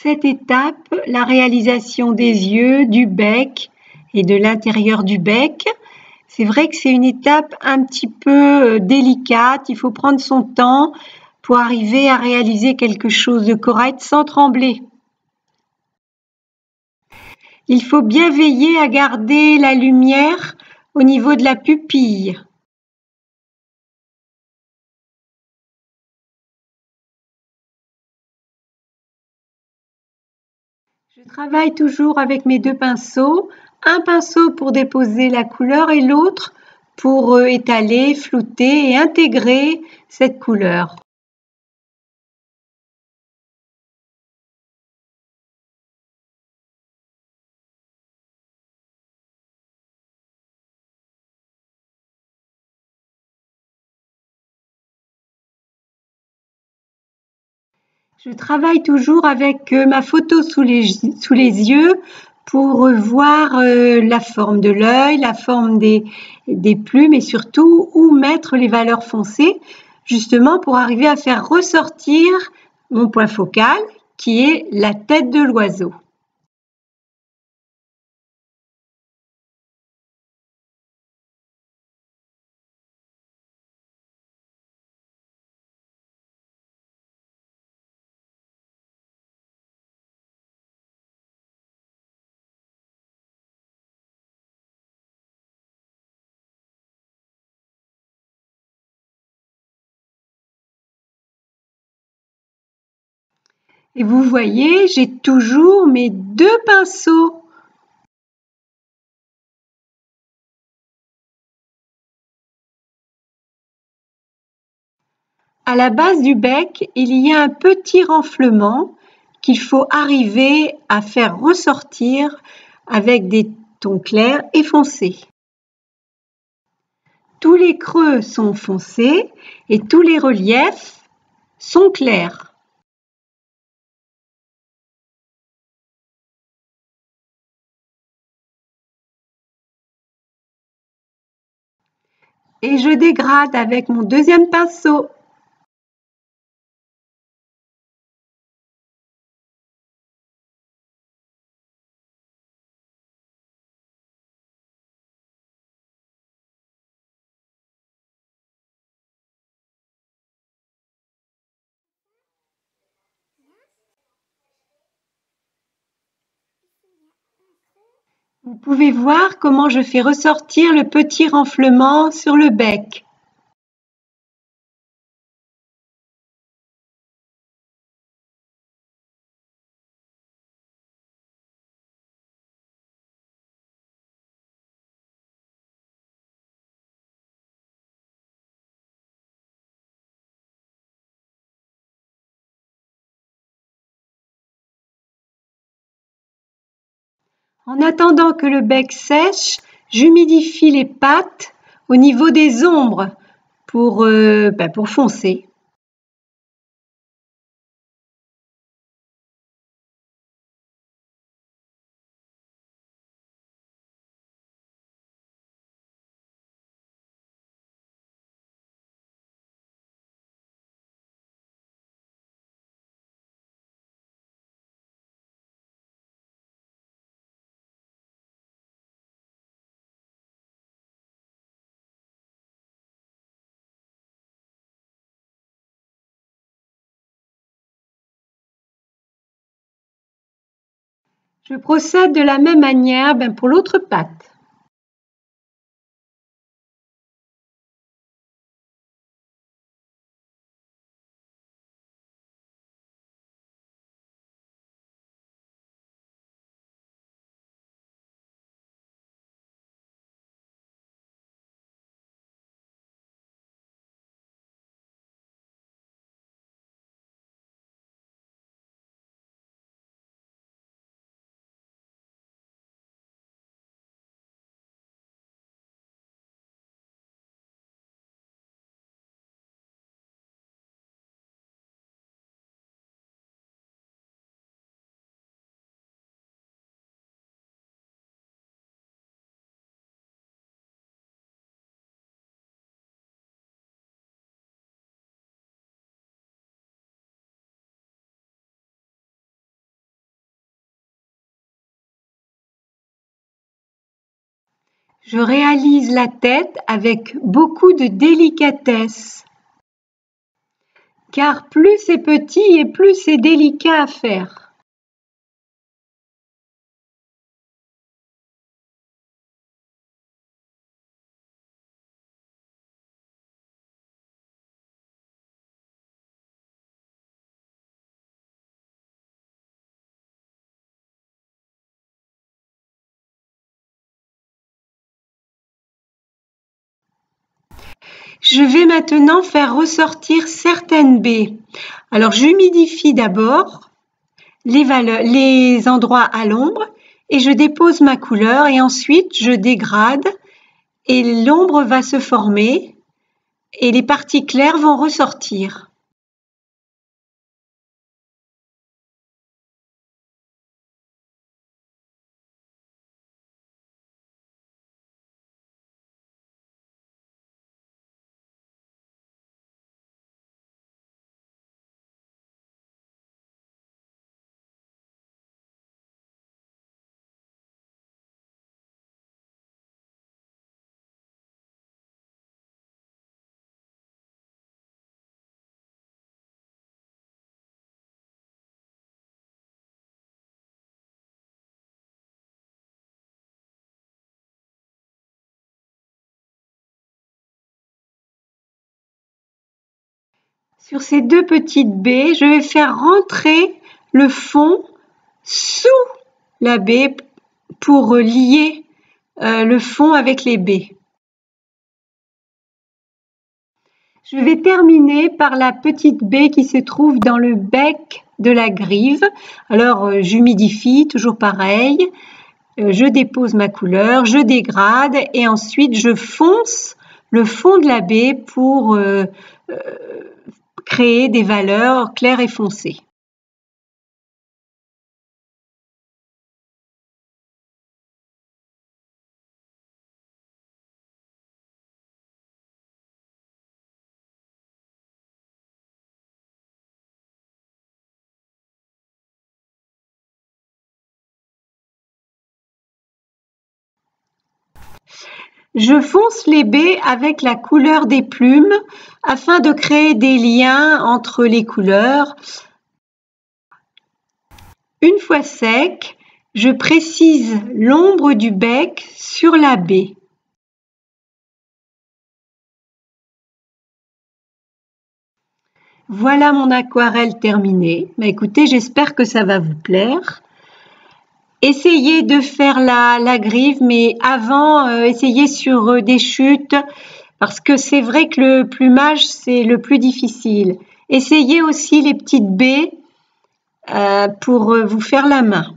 Cette étape, la réalisation des yeux, du bec et de l'intérieur du bec, c'est vrai que c'est une étape un petit peu délicate. Il faut prendre son temps pour arriver à réaliser quelque chose de correct sans trembler. Il faut bien veiller à garder la lumière au niveau de la pupille. Je travaille toujours avec mes deux pinceaux, un pinceau pour déposer la couleur et l'autre pour étaler, flouter et intégrer cette couleur. Je travaille toujours avec ma photo sous les yeux pour voir la forme de l'œil, la forme des plumes et surtout où mettre les valeurs foncées, justement pour arriver à faire ressortir mon point focal qui est la tête de l'oiseau. Et vous voyez, j'ai toujours mes deux pinceaux. À la base du bec, il y a un petit renflement qu'il faut arriver à faire ressortir avec des tons clairs et foncés. Tous les creux sont foncés et tous les reliefs sont clairs. Et je dégrade avec mon deuxième pinceau. Vous pouvez voir comment je fais ressortir le petit renflement sur le bec. En attendant que le bec sèche, j'humidifie les pattes au niveau des ombres pour foncer. Je procède de la même manière pour l'autre patte. Je réalise la tête avec beaucoup de délicatesse, car plus c'est petit et plus c'est délicat à faire. Je vais maintenant faire ressortir certaines baies. Alors j'humidifie d'abord les endroits à l'ombre et je dépose ma couleur et ensuite je dégrade et l'ombre va se former et les parties claires vont ressortir. Sur ces deux petites baies, je vais faire rentrer le fond sous la baie pour lier le fond avec les baies. Je vais terminer par la petite baie qui se trouve dans le bec de la grive. Alors j'humidifie, toujours pareil. Je dépose ma couleur, je dégrade et ensuite je fonce le fond de la baie pour créer des valeurs claires et foncées. Je fonce les baies avec la couleur des plumes afin de créer des liens entre les couleurs. Une fois sec, je précise l'ombre du bec sur la baie. Voilà mon aquarelle terminée. Écoutez, j'espère que ça va vous plaire. Essayez de faire la grive, mais avant, essayez sur des chutes, parce que c'est vrai que le plumage, c'est le plus difficile. Essayez aussi les petites baies pour vous faire la main.